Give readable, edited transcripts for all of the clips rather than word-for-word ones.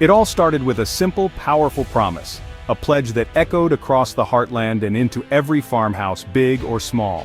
It all started with a simple, powerful promise, a pledge that echoed across the heartland and into every farmhouse, big or small.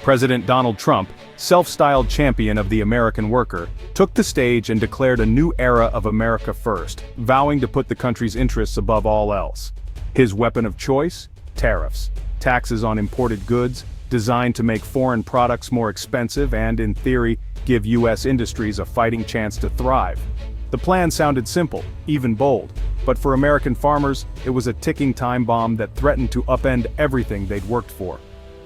President Donald Trump, self-styled champion of the American worker, took the stage and declared a new era of America first, vowing to put the country's interests above all else. His weapon of choice? Tariffs. Taxes on imported goods, designed to make foreign products more expensive and, in theory, give U.S. industries a fighting chance to thrive. The plan sounded simple, even bold, but for American farmers, it was a ticking time bomb that threatened to upend everything they'd worked for.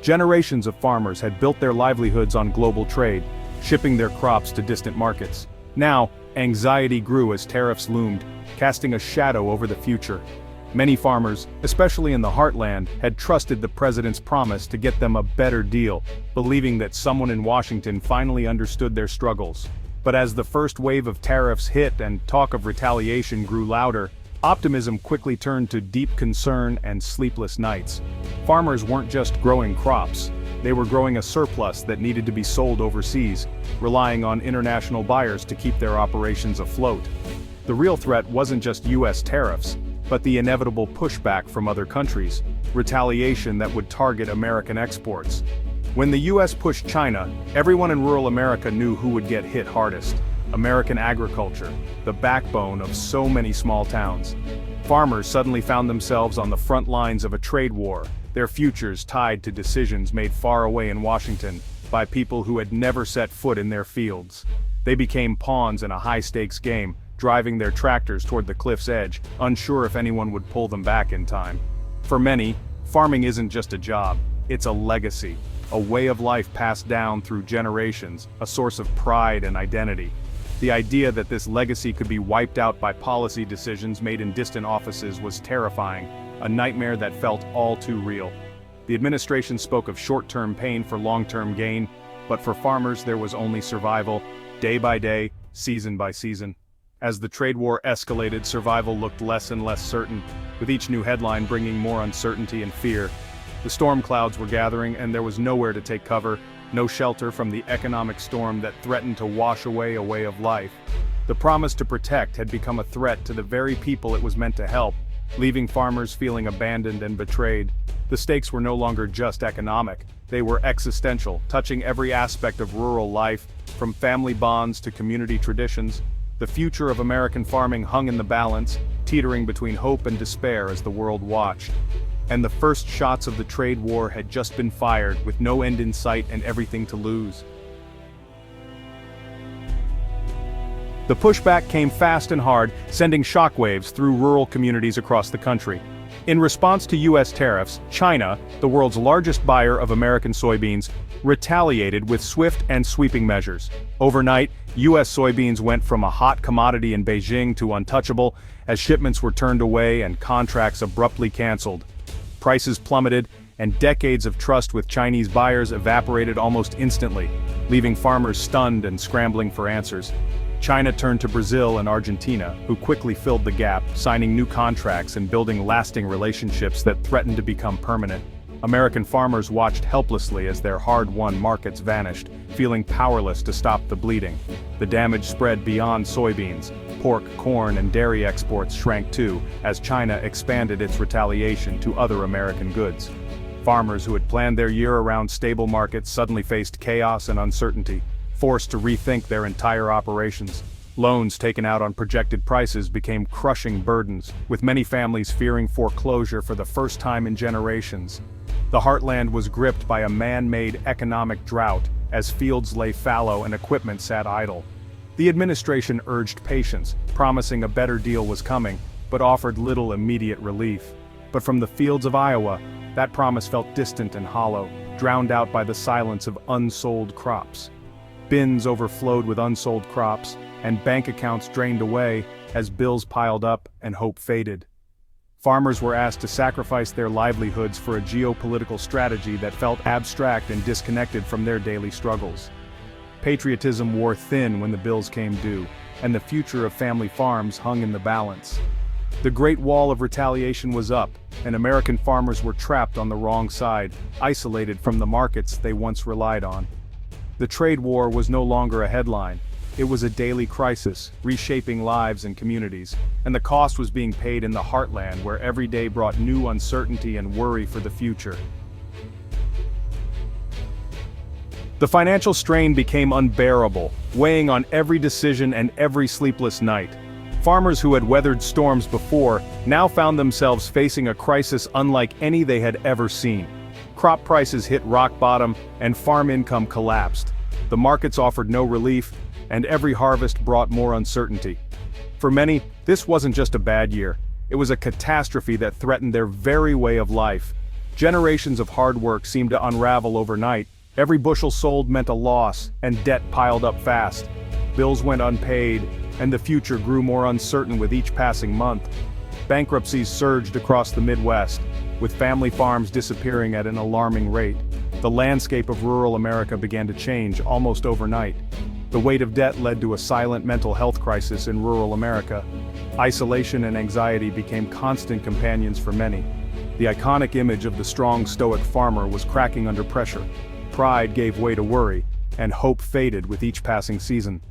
Generations of farmers had built their livelihoods on global trade, shipping their crops to distant markets. Now, anxiety grew as tariffs loomed, casting a shadow over the future. Many farmers, especially in the heartland, had trusted the president's promise to get them a better deal, believing that someone in Washington finally understood their struggles. But as the first wave of tariffs hit and talk of retaliation grew louder, optimism quickly turned to deep concern and sleepless nights. Farmers weren't just growing crops, they were growing a surplus that needed to be sold overseas, relying on international buyers to keep their operations afloat. The real threat wasn't just U.S. tariffs, but the inevitable pushback from other countries, retaliation that would target American exports. When the U.S. pushed China, everyone in rural America knew who would get hit hardest: American agriculture, the backbone of so many small towns. Farmers suddenly found themselves on the front lines of a trade war, their futures tied to decisions made far away in Washington by people who had never set foot in their fields. They became pawns in a high-stakes game, driving their tractors toward the cliff's edge, unsure if anyone would pull them back in time. For many, farming isn't just a job, it's a legacy, a way of life passed down through generations, a source of pride and identity. The idea that this legacy could be wiped out by policy decisions made in distant offices was terrifying, a nightmare that felt all too real. The administration spoke of short-term pain for long-term gain, but for farmers there was only survival, day by day, season by season. As the trade war escalated, survival looked less and less certain, with each new headline bringing more uncertainty and fear. The storm clouds were gathering and there was nowhere to take cover, no shelter from the economic storm that threatened to wash away a way of life. The promise to protect had become a threat to the very people it was meant to help, leaving farmers feeling abandoned and betrayed. The stakes were no longer just economic, they were existential, touching every aspect of rural life, from family bonds to community traditions. The future of American farming hung in the balance, teetering between hope and despair as the world watched. And the first shots of the trade war had just been fired, with no end in sight and everything to lose. The pushback came fast and hard, sending shockwaves through rural communities across the country. In response to U.S. tariffs, China, the world's largest buyer of American soybeans, retaliated with swift and sweeping measures. Overnight, U.S. soybeans went from a hot commodity in Beijing to untouchable, as shipments were turned away and contracts abruptly canceled. Prices plummeted, and decades of trust with Chinese buyers evaporated almost instantly, leaving farmers stunned and scrambling for answers. China turned to Brazil and Argentina, who quickly filled the gap, signing new contracts and building lasting relationships that threatened to become permanent. American farmers watched helplessly as their hard-won markets vanished, feeling powerless to stop the bleeding. The damage spread beyond soybeans. Pork, corn, and dairy exports shrank too, as China expanded its retaliation to other American goods. Farmers who had planned their year around stable markets suddenly faced chaos and uncertainty, forced to rethink their entire operations. Loans taken out on projected prices became crushing burdens, with many families fearing foreclosure for the first time in generations. The heartland was gripped by a man-made economic drought, as fields lay fallow and equipment sat idle. The administration urged patience, promising a better deal was coming, but offered little immediate relief. But from the fields of Iowa, that promise felt distant and hollow, drowned out by the silence of unsold crops. Bins overflowed with unsold crops, and bank accounts drained away as bills piled up and hope faded. Farmers were asked to sacrifice their livelihoods for a geopolitical strategy that felt abstract and disconnected from their daily struggles. Patriotism wore thin when the bills came due, and the future of family farms hung in the balance. The Great Wall of Retaliation was up, and American farmers were trapped on the wrong side, isolated from the markets they once relied on. The trade war was no longer a headline, It was a daily crisis, reshaping lives and communities, and the cost was being paid in the heartland where every day brought new uncertainty and worry for the future. The financial strain became unbearable, weighing on every decision and every sleepless night. Farmers who had weathered storms before now found themselves facing a crisis unlike any they had ever seen. Crop prices hit rock bottom, and farm income collapsed. The markets offered no relief, and every harvest brought more uncertainty. For many, this wasn't just a bad year, it was a catastrophe that threatened their very way of life. Generations of hard work seemed to unravel overnight. Every bushel sold meant a loss, and debt piled up fast. Bills went unpaid, and the future grew more uncertain with each passing month. Bankruptcies surged across the Midwest, with family farms disappearing at an alarming rate. The landscape of rural America began to change almost overnight. The weight of debt led to a silent mental health crisis in rural America. Isolation and anxiety became constant companions for many. The iconic image of the strong, stoic farmer was cracking under pressure. Pride gave way to worry, and hope faded with each passing season.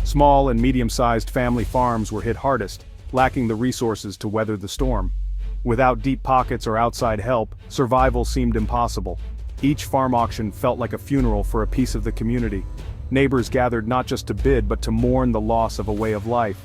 Small and medium-sized family farms were hit hardest, lacking the resources to weather the storm. Without deep pockets or outside help, survival seemed impossible. Each farm auction felt like a funeral for a piece of the community. Neighbors gathered not just to bid but to mourn the loss of a way of life.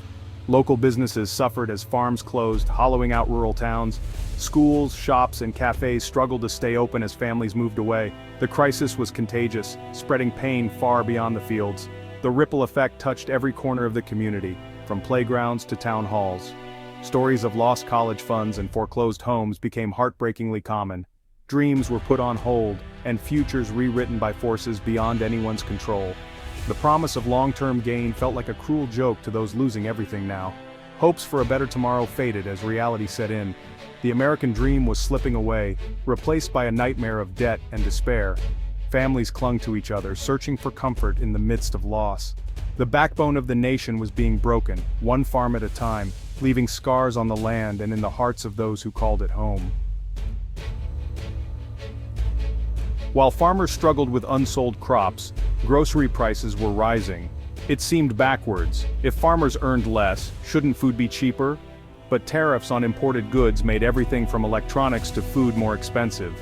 Local businesses suffered as farms closed, hollowing out rural towns. Schools, shops, and cafes struggled to stay open as families moved away. The crisis was contagious, spreading pain far beyond the fields. The ripple effect touched every corner of the community, from playgrounds to town halls. Stories of lost college funds and foreclosed homes became heartbreakingly common. Dreams were put on hold, and futures rewritten by forces beyond anyone's control. The promise of long-term gain felt like a cruel joke to those losing everything now. Hopes for a better tomorrow faded as reality set in. The American dream was slipping away, replaced by a nightmare of debt and despair. Families clung to each other, searching for comfort in the midst of loss. The backbone of the nation was being broken, one farm at a time, leaving scars on the land and in the hearts of those who called it home. While farmers struggled with unsold crops, grocery prices were rising. It seemed backwards. If farmers earned less, shouldn't food be cheaper? But tariffs on imported goods made everything from electronics to food more expensive.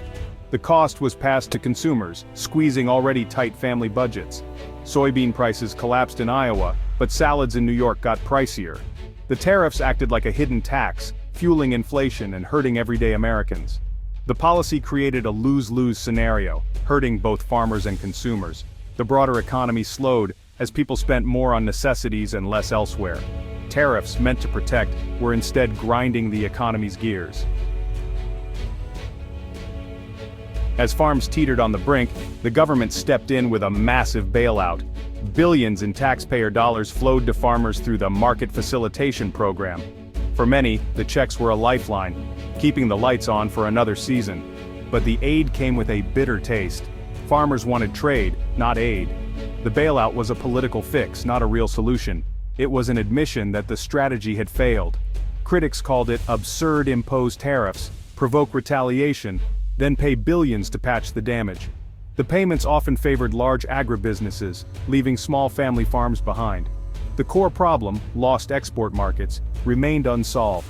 The cost was passed to consumers, squeezing already tight family budgets. Soybean prices collapsed in Iowa, but salads in New York got pricier. The tariffs acted like a hidden tax, fueling inflation and hurting everyday Americans. The policy created a lose-lose scenario, hurting both farmers and consumers. The broader economy slowed as people spent more on necessities and less elsewhere. Tariffs meant to protect were instead grinding the economy's gears. As farms teetered on the brink, the government stepped in with a massive bailout. Billions in taxpayer dollars flowed to farmers through the Market Facilitation Program. For many, the checks were a lifeline, keeping the lights on for another season. But the aid came with a bitter taste. Farmers wanted trade, not aid. The bailout was a political fix, not a real solution. It was an admission that the strategy had failed. Critics called it absurd. Impose tariffs, provoke retaliation, then pay billions to patch the damage. The payments often favored large agribusinesses, leaving small family farms behind. The core problem, lost export markets, remained unsolved.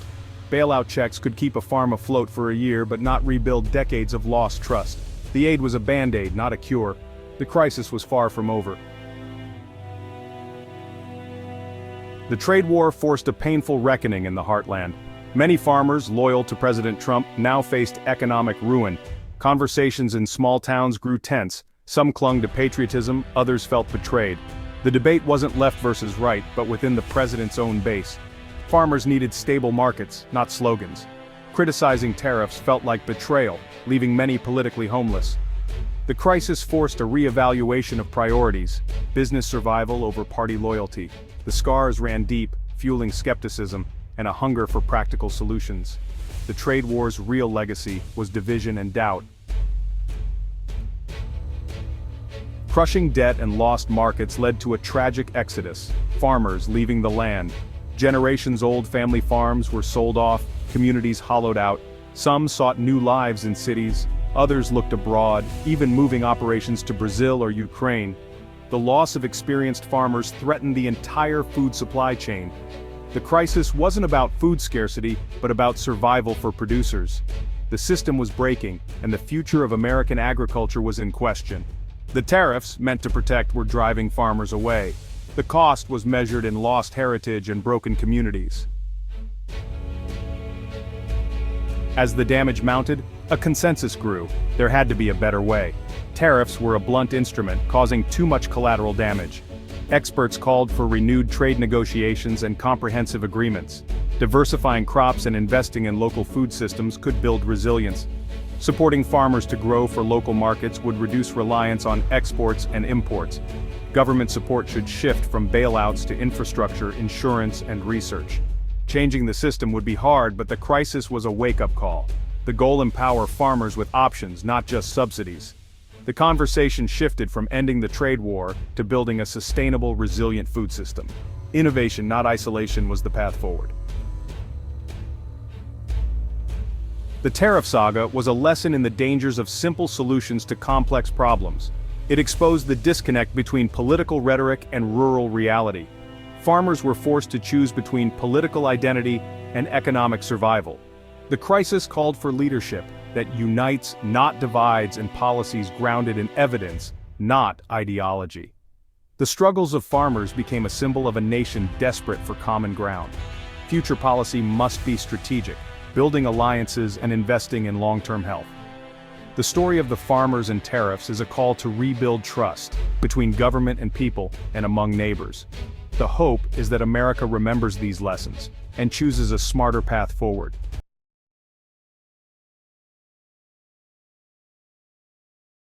Bailout checks could keep a farm afloat for a year but not rebuild decades of lost trust. The aid was a band-aid, not a cure. The crisis was far from over. The trade war forced a painful reckoning in the heartland. Many farmers, loyal to President Trump, now faced economic ruin. Conversations in small towns grew tense. Some clung to patriotism, others felt betrayed. The debate wasn't left versus right, but within the president's own base. Farmers needed stable markets, not slogans. Criticizing tariffs felt like betrayal, leaving many politically homeless. The crisis forced a re-evaluation of priorities, business survival over party loyalty. The scars ran deep, fueling skepticism and a hunger for practical solutions. The trade war's real legacy was division and doubt. Crushing debt and lost markets led to a tragic exodus, farmers leaving the land. Generations-old family farms were sold off, communities hollowed out. Some sought new lives in cities, others looked abroad, even moving operations to Brazil or Ukraine. The loss of experienced farmers threatened the entire food supply chain. The crisis wasn't about food scarcity, but about survival for producers. The system was breaking, and the future of American agriculture was in question. The tariffs, meant to protect, were driving farmers away. The cost was measured in lost heritage and broken communities. As the damage mounted, a consensus grew. There had to be a better way. Tariffs were a blunt instrument, causing too much collateral damage. Experts called for renewed trade negotiations and comprehensive agreements. Diversifying crops and investing in local food systems could build resilience. Supporting farmers to grow for local markets would reduce reliance on exports and imports. Government support should shift from bailouts to infrastructure, insurance, and research. Changing the system would be hard, but the crisis was a wake-up call. The goal: empower farmers with options, not just subsidies. The conversation shifted from ending the trade war to building a sustainable, resilient food system. Innovation, not isolation, was the path forward. The tariff saga was a lesson in the dangers of simple solutions to complex problems. It exposed the disconnect between political rhetoric and rural reality. Farmers were forced to choose between political identity and economic survival. The crisis called for leadership that unites, not divides, and policies grounded in evidence, not ideology. The struggles of farmers became a symbol of a nation desperate for common ground. Future policy must be strategic, building alliances and investing in long-term health. The story of the farmers and tariffs is a call to rebuild trust between government and people and among neighbors. The hope is that America remembers these lessons and chooses a smarter path forward.